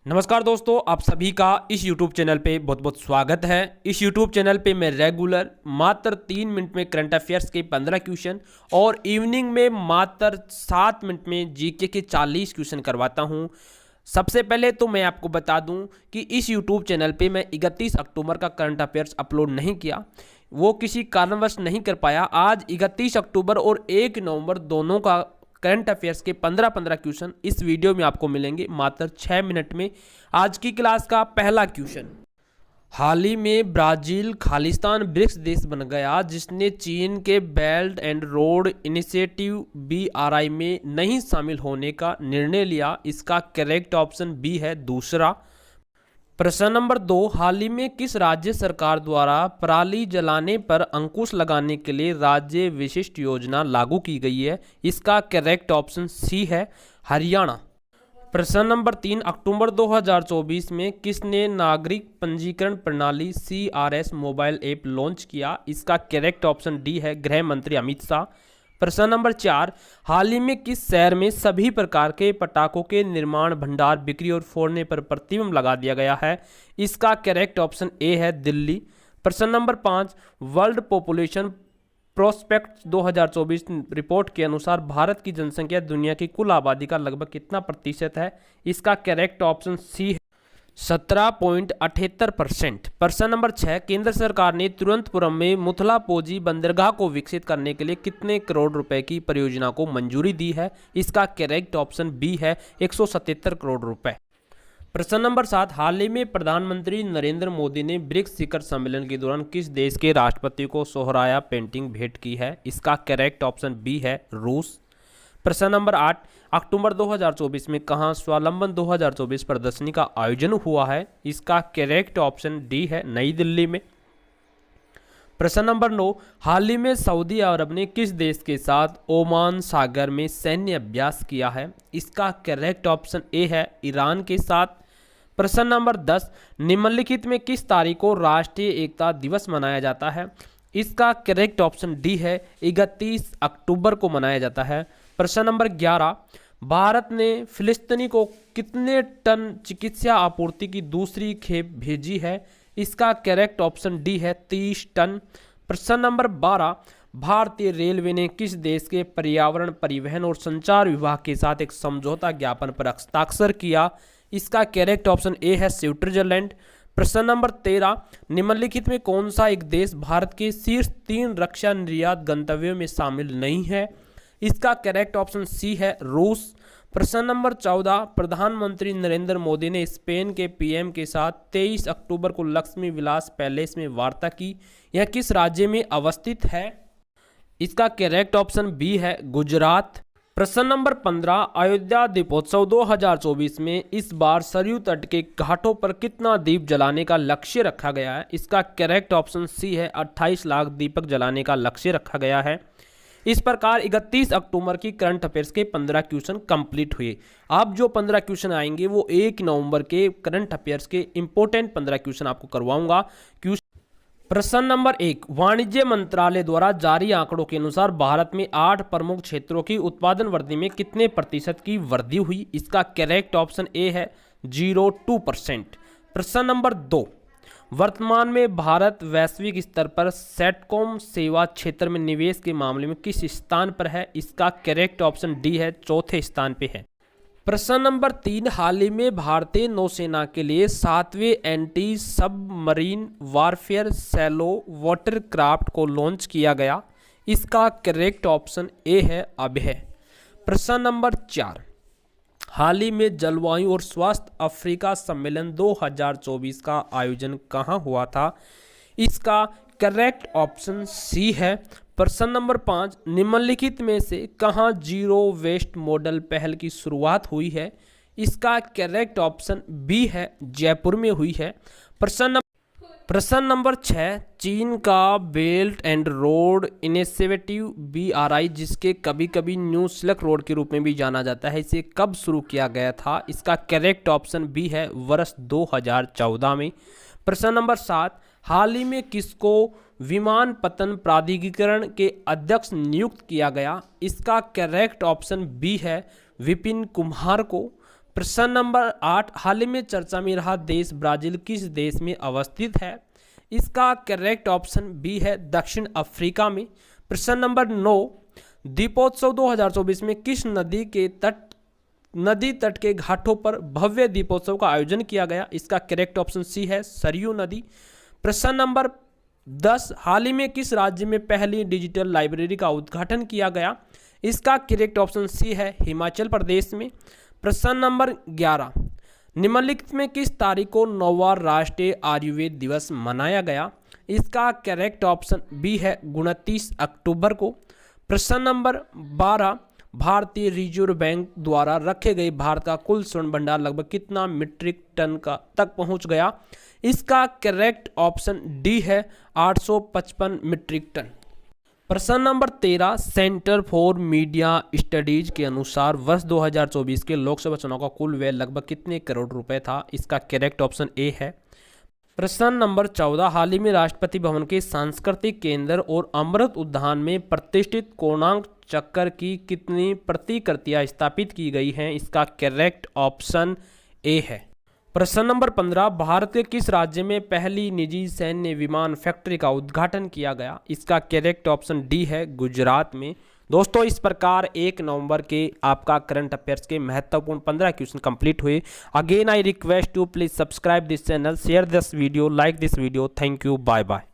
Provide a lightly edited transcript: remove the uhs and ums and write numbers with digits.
नमस्कार दोस्तों, आप सभी का इस YouTube चैनल पे बहुत बहुत स्वागत है। इस YouTube चैनल पे मैं रेगुलर मात्र 3 मिनट में करंट अफेयर्स के 15 क्वेश्चन और इवनिंग में मात्र 7 मिनट में जीके के 40 क्वेश्चन करवाता हूं। सबसे पहले तो मैं आपको बता दूं कि इस YouTube चैनल पे मैं 31 अक्टूबर का करंट अफेयर्स अपलोड नहीं किया, वो किसी कारणवश नहीं कर पाया। आज 31 अक्टूबर और 1 नवंबर दोनों का करंट अफेयर्स के 15-15 क्वेश्चन इस वीडियो में आपको मिलेंगे मात्र 6 मिनट में। आज की क्लास का पहला क्वेश्चन, हाल ही में ब्राजील खालिस्तान ब्रिक्स देश बन गया जिसने चीन के belt and road initiative BRI में नहीं शामिल होने का निर्णय लिया। इसका करेक्ट ऑप्शन बी है दूसरा। प्रश्न नंबर 2, हाल ही में किस राज्य सरकार द्वारा पराली जलाने पर अंकुश लगाने के लिए राज्य विशिष्ट योजना लागू की गई है? इसका करेक्ट ऑप्शन सी है हरियाणा। प्रश्न नंबर 3, अक्टूबर 2024 में किसने नागरिक पंजीकरण प्रणाली CRS मोबाइल ऐप लॉन्च किया? इसका करेक्ट ऑप्शन डी है गृह मंत्री अमित शाह। प्रश्न नंबर 4, हाल ही में किस शहर में सभी प्रकार के पटाखों के निर्माण, भंडार, बिक्री और फोड़ने पर प्रतिबंध लगा दिया गया है? इसका करेक्ट ऑप्शन ए है दिल्ली। प्रश्न number 5, world population prospect 2024 report के अनुसार भारत की जनसंख्या दुनिया की कुल आबादी का लगभग कितना प्रतिशत है? इसका करेक्ट ऑप्शन सी है 17.78%। प्रश्न नंबर 6, केंद्र सरकार ने तिरुवनंतपुरम में मुथलापोजी बंदरगाह को विकसित करने के लिए कितने करोड़ रुपए की परियोजना को मंजूरी दी है? इसका करेक्ट ऑप्शन बी है 177 करोड़ रुपए। प्रश्न नंबर 7, हाल ही में प्रधानमंत्री नरेंद्र मोदी ने ब्रिक्स शिखर सम्मेलन के दौरान किस देश के राष्ट्रपति को सोहराया पेंटिंग भेंट की है? इसका करेक्ट ऑप्शन बी है रूस। प्रश्न नंबर 8, अक्टूबर 2024 में कहां स्वावलंबन 2024 प्रदर्शनी का आयोजन हुआ है? इसका करेक्ट ऑप्शन डी है नई दिल्ली में। प्रश्न नंबर 9, हाल ही में सऊदी अरब ने किस देश के साथ ओमान सागर में सैन्य अभ्यास किया है? इसका करेक्ट ऑप्शन ए है ईरान के साथ। प्रश्न नंबर 10, निम्नलिखित में किस तारीख को राष्ट्रीय एकता दिवस मनाया जाता है? इसका करेक्ट ऑप्शन डी है 31 अक्टूबर को मनाया जाता है। प्रश्न नंबर 11, भारत ने फिलिस्तीनी को कितने टन चिकित्सा आपूर्ति की दूसरी खेप भेजी है? इसका करेक्ट ऑप्शन डी है 30 टन। प्रश्न नंबर 12, भारतीय रेलवे ने किस देश के पर्यावरण, परिवहन और संचार विभाग के साथ एक समझौता ज्ञापन पर हस्ताक्षर किया? इसका करेक्ट ऑप्शन ए है स्विट्जरलैंड। प्रश्न नंबर 13, निम्नलिखित में कौन सा एक देश भारत के शीर्ष 3 रक्षा निर्यात गंतव्यों में शामिल नहीं है? इसका करेक्ट ऑप्शन सी है रूस। प्रश्न नंबर 14, प्रधानमंत्री नरेंद्र मोदी ने स्पेन के PM के साथ 23 अक्टूबर को लक्ष्मी विलास पैलेस में वार्ता की। यह किस राज्य में अवस्थित है? इसका करेक्ट ऑप्शन बी है गुजरात। प्रश्न नंबर 15, अयोध्या दीपोत्सव 2024 में इस बार सरयू तट के घाटों पर कितना दीप जलाने का लक्ष्य रखा गया है? इसका करेक्ट ऑप्शन सी है 28 लाख दीपक जलाने का लक्ष्य रखा गया है। इस प्रकार 31 अक्टूबर की करंट अफेयर्स के 15 क्वेश्चन कंप्लीट हुए। अब जो 15 क्वेश्चन आएंगे वो 1 नवंबर के करंट अफेयर्स के इंपॉर्टेंट 15 क्वेश्चन आपको करवाऊंगा। प्रश्न नंबर 1, वाणिज्य मंत्रालय द्वारा जारी आंकड़ों के अनुसार भारत में 8 प्रमुख क्षेत्रों की उत्पादन वृद्धि में कितने प्रतिशत की वृद्धि हुई? इसका करेक्ट ऑप्शन ए है 0.2%। प्रश्न नंबर 2, वर्तमान में भारत वैश्विक स्तर पर सेटकॉम सेवा क्षेत्र में निवेश के मामले में किस स्थान पर है? इसका करेक्ट ऑप्शन डी है चौथे स्थान पे है। प्रश्न नंबर 3, हाल ही में भारतीय नौसेना के लिए 7वें anti submarine warfare shallow watercraft को लॉन्च किया गया। इसका करेक्ट ऑप्शन ए है अभय। प्रश्न नंबर 4, हाल ही में जलवायु और स्वास्थ्य अफ्रीका सम्मेलन 2024 का आयोजन कहाँ हुआ था? इसका करेक्ट ऑप्शन सी है। प्रश्न नंबर 5, निम्नलिखित में से कहाँ जीरो वेस्ट मॉडल पहल की शुरुआत हुई है? इसका करेक्ट ऑप्शन बी है जयपुर में हुई है। प्रश्न नंबर 6, चीन का belt and road initiative BRI जिसके कभी कभी न्यू सिल्क रोड के रूप में भी जाना जाता है, इसे कब शुरू किया गया था? इसका करेक्ट ऑप्शन बी है वर्ष 2014 में। प्रश्न नंबर 7, हाल ही में किसको विमानपत्तन प्राधिकरण के अध्यक्ष नियुक्त किया गया? इसका करेक्ट ऑप्शन बी है विपिन कुमार को। प्रश्न नंबर 8, हाल ही में चर्चा में रहा देश ब्राजील किस देश में अवस्थित है? इसका करेक्ट ऑप्शन बी है दक्षिण अफ्रीका में। प्रश्न नंबर 9, दीपोत्सव 2024 में किस नदी तट के घाटों पर भव्य दीपोत्सव का आयोजन किया गया? इसका करेक्ट ऑप्शन सी है सरयू नदी। प्रश्न नंबर 10, हाल ही में किस राज्य में पहली डिजिटल लाइब्रेरी का उद्घाटन किया गया? इसका करेक्ट ऑप्शन सी है हिमाचल प्रदेश में। प्रश्न नंबर 11, निम्नलिखित में किस तारीख को 9वां राष्ट्रीय आयुर्वेद दिवस मनाया गया? इसका करेक्ट ऑप्शन बी है 29 अक्टूबर को। प्रश्न नंबर 12, भारतीय रिजर्व बैंक द्वारा रखे गए भारत का कुल स्वर्ण भंडार लगभग कितना मीट्रिक टन तक पहुंच गया? इसका करेक्ट ऑप्शन डी है 855 मीट्रिक टन। प्रश्न number 13, centre for media studies के अनुसार वर्ष 2024 के लोकसभा चुनाव का कुल व्यय लगभग कितने करोड़ रुपए था? इसका करेक्ट ऑप्शन ए है। प्रश्न नंबर 14, हाल ही में राष्ट्रपति भवन के सांस्कृतिक केंद्र और अमृत उद्यान में प्रतिष्ठित कोणार्क चक्र की कितनी प्रतिकृतियां स्थापित की गई हैं? इसका करेक्ट ऑप्शन ए है। प्रश्न नंबर 15, भारत के किस राज्य में पहली निजी सैन्य विमान फैक्ट्री का उद्घाटन किया गया? इसका करेक्ट ऑप्शन डी है गुजरात में। दोस्तों, इस प्रकार 1 नवंबर के आपका करंट अफेयर्स के महत्वपूर्ण 15 क्वेश्चन कंप्लीट हुए। Again I request to please subscribe this channel, share this video, like this video. Thank you, bye bye.